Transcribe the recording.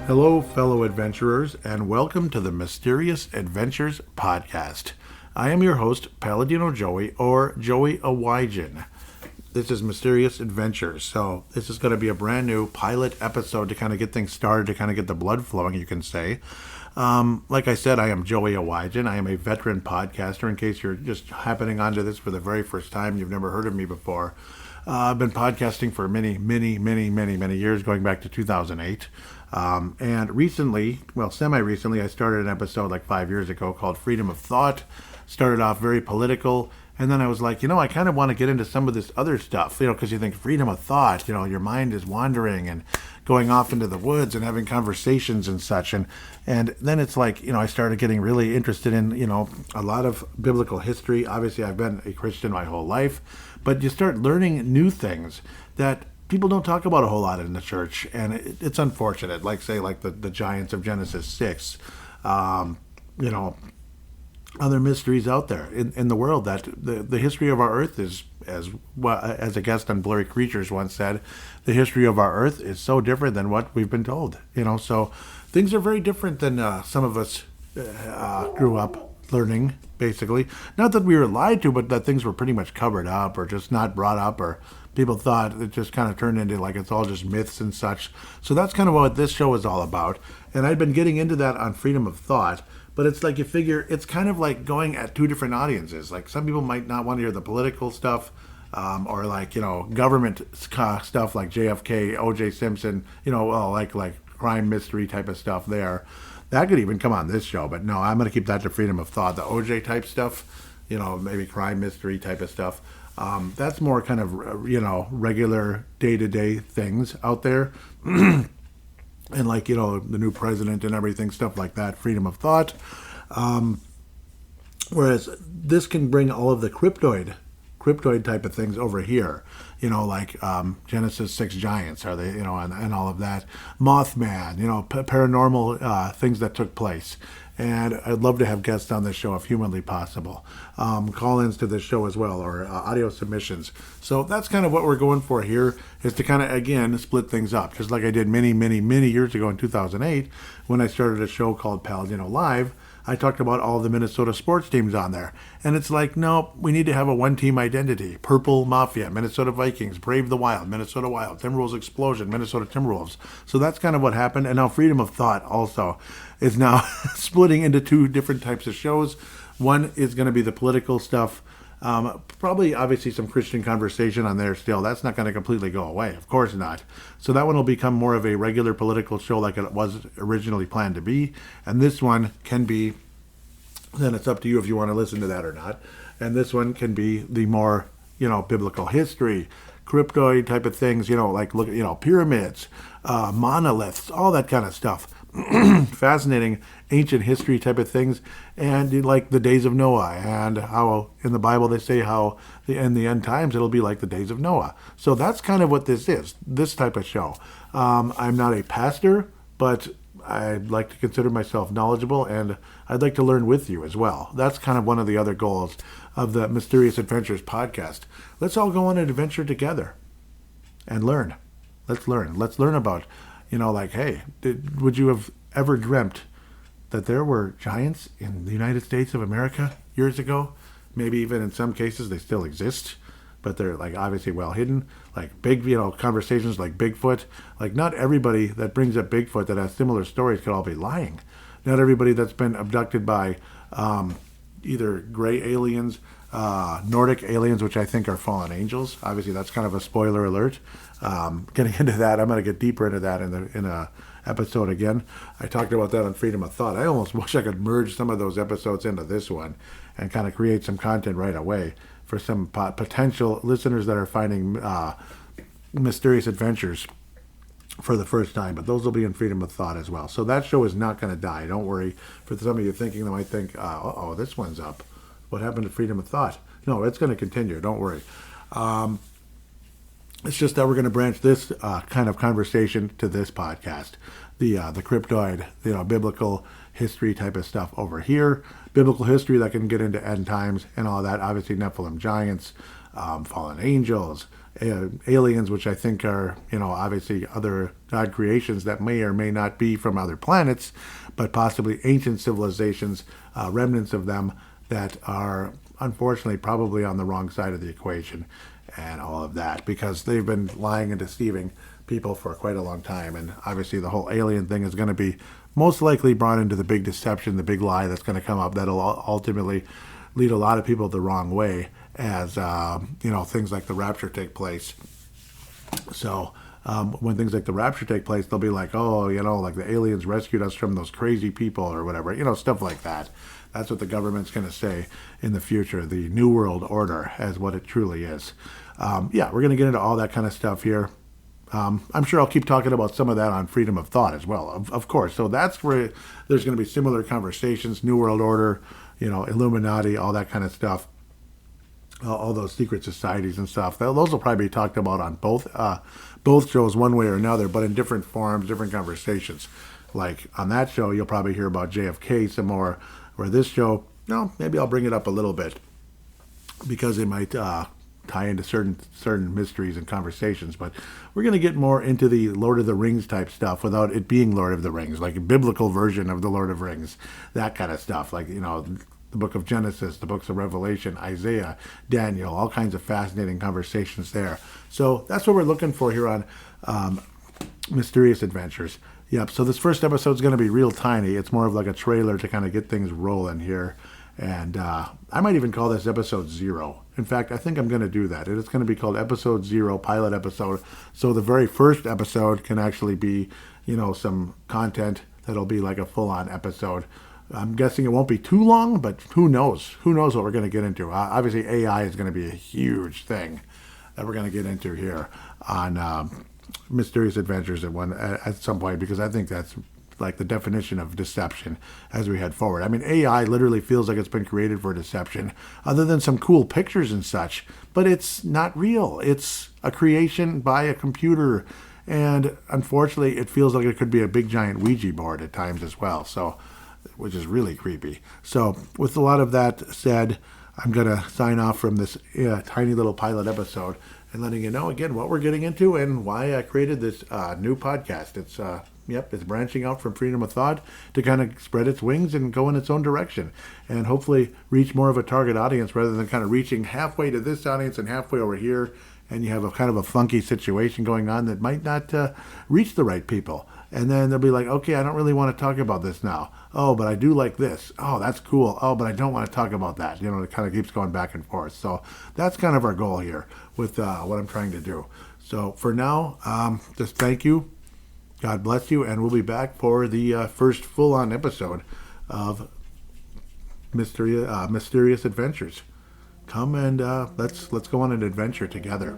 Hello, fellow adventurers, and welcome to the Mysterious Adventures Podcast. I am your host, Paladino Joey, or Joey Awaijin. This is Mysterious Adventures, so this is going to be a brand new pilot episode to kind of get things started, to kind of get the blood flowing, you can say. Like I said, I am Joey Awaijin. I am a veteran podcaster, in case you're just happening onto this for the very first time, you've never heard of me before. I've been podcasting for many years, going back to 2008. And recently, semi-recently, I started an episode like 5 years ago called Freedom of Thought. Started off very political, and then I was like, I kind of want to get into some of this other stuff, because you think freedom of thought, your mind is wandering and going off into the woods and having conversations and such. And then it's like, I started getting really interested in, a lot of biblical history. Obviously, I've been a Christian my whole life, but you start learning new things that people don't talk about a whole lot in the church, and it's unfortunate. Like, say, like the giants of Genesis 6, other mysteries out there in the world, that the history of our earth is, as a guest on Blurry Creatures once said, the history of our earth is so different than what we've been told. So things are very different than some of us grew up learning, basically. Not that we were lied to, but that things were pretty much covered up or just not brought up, or people thought it just kind of turned into like it's all just myths and such. So that's kind of what this show is all about. And I've been getting into that on Freedom of Thought. But it's like, you figure it's kind of like going at two different audiences. Like, some people might not want to hear the political stuff, or like, government stuff like JFK, OJ Simpson, like crime mystery type of stuff there. That could even come on this show. But no, I'm going to keep that to Freedom of Thought. The OJ type stuff, maybe crime mystery type of stuff. That's more kind of, regular day-to-day things out there. And like, the new president and everything, stuff like that, freedom of thought. Whereas this can bring all of the cryptoid type of things over here, like Genesis 6 giants, are they, and all of that. Mothman, paranormal things that took place. And I'd love to have guests on this show if humanly possible. Call-ins to this show as well, or audio submissions. So that's kind of what we're going for here, is to kind of, again, split things up. Just like I did many years ago in 2008, when I started a show called Paladino Live. I talked about all the Minnesota sports teams on there. And it's like, no, we need to have a one-team identity. Purple Mafia, Minnesota Vikings, Brave the Wild, Minnesota Wild, Timberwolves Explosion, Minnesota Timberwolves. So that's kind of what happened. And now Freedom of Thought also is now splitting into two different types of shows. One is going to be the political stuff. Probably, obviously, some Christian conversation on there still. That's not going to completely go away. Of course not. So that one will become more of a regular political show like it was originally planned to be. And this one can be, then it's up to you if you want to listen to that or not. And this one can be the more, biblical history, cryptoid type of things, like, look, pyramids, monoliths, all that kind of stuff. Fascinating ancient history type of things, and like the days of Noah, and how in the Bible they say how in the end times it'll be like the days of Noah. So that's kind of what this is, this type of show. I'm not a pastor, but I'd like to consider myself knowledgeable, and I'd like to learn with you as well. That's kind of one of the other goals of the Mysterious Adventures podcast. Let's all go on an adventure together and learn. Let's learn about, like, hey, would you have ever dreamt that there were giants in the United States of America years ago? Maybe even in some cases they still exist, but they're like obviously well hidden. Like big, conversations like Bigfoot. Like, not everybody that brings up Bigfoot that has similar stories could all be lying. Not everybody that's been abducted by either gray aliens, Nordic aliens, which I think are fallen angels. Obviously, that's kind of a spoiler alert. Getting into that, I'm going to get deeper into that in a episode again. I talked about that on Freedom of Thought. I almost wish I could merge some of those episodes into this one and kind of create some content right away for some potential listeners that are finding Mysterious Adventures for the first time. But those will be in Freedom of Thought as well. So that show is not going to die. Don't worry. For some of you thinking, they might think, this one's up. What happened to Freedom of Thought? No, it's going to continue. Don't worry. It's just that we're going to branch this kind of conversation to this podcast. The cryptoid, biblical history type of stuff over here. Biblical history that can get into end times and all that. Obviously, Nephilim giants, fallen angels, aliens, which I think are, obviously other God creations that may or may not be from other planets, but possibly ancient civilizations, remnants of them that are unfortunately probably on the wrong side of the equation and all of that, because they've been lying and deceiving people for quite a long time. And obviously the whole alien thing is going to be most likely brought into the big deception, the big lie that's going to come up that'll ultimately lead a lot of people the wrong way as, things like the rapture take place. So when things like the rapture take place, they'll be like, oh, like the aliens rescued us from those crazy people or whatever, stuff like that. That's what the government's going to say in the future, the New World Order, as what it truly is. We're going to get into all that kind of stuff here. I'm sure I'll keep talking about some of that on Freedom of Thought as well, of course. So that's where there's going to be similar conversations, New World Order, Illuminati, all that kind of stuff, all those secret societies and stuff. Those will probably be talked about on both shows one way or another, but in different forms, different conversations. Like on that show, you'll probably hear about JFK some more, where this show, maybe I'll bring it up a little bit because it might tie into certain mysteries and conversations. But we're going to get more into the Lord of the Rings type stuff without it being Lord of the Rings, like a biblical version of the Lord of the Rings, that kind of stuff. Like, the book of Genesis, the books of Revelation, Isaiah, Daniel, all kinds of fascinating conversations there. So that's what we're looking for here on Mysterious Adventures. Yep, so this first episode is going to be real tiny. It's more of like a trailer to kind of get things rolling here. And I might even call this episode 0. In fact, I think I'm going to do that. It's going to be called episode 0, pilot episode. So the very first episode can actually be, some content that'll be like a full-on episode. I'm guessing it won't be too long, but who knows? Who knows what we're going to get into? Obviously, AI is going to be a huge thing that we're going to get into here on Mysterious Adventures at some point, because I think that's like the definition of deception as we head forward. I mean, AI literally feels like it's been created for deception, other than some cool pictures and such, but it's not real. It's a creation by a computer, and unfortunately, it feels like it could be a big giant Ouija board at times as well, so, which is really creepy. So with a lot of that said, I'm going to sign off from this tiny little pilot episode and letting you know again what we're getting into and why I created this new podcast. It's branching out from Freedom of Thought to kind of spread its wings and go in its own direction and hopefully reach more of a target audience rather than kind of reaching halfway to this audience and halfway over here, and you have a kind of a funky situation going on that might not reach the right people. And then they'll be like, okay, I don't really want to talk about this now. Oh, but I do like this. Oh, that's cool. Oh, but I don't want to talk about that. It kind of keeps going back and forth. So that's kind of our goal here with what I'm trying to do. So for now, just thank you. God bless you. And we'll be back for the first full-on episode of Mysterious Adventures. Come and let's go on an adventure together.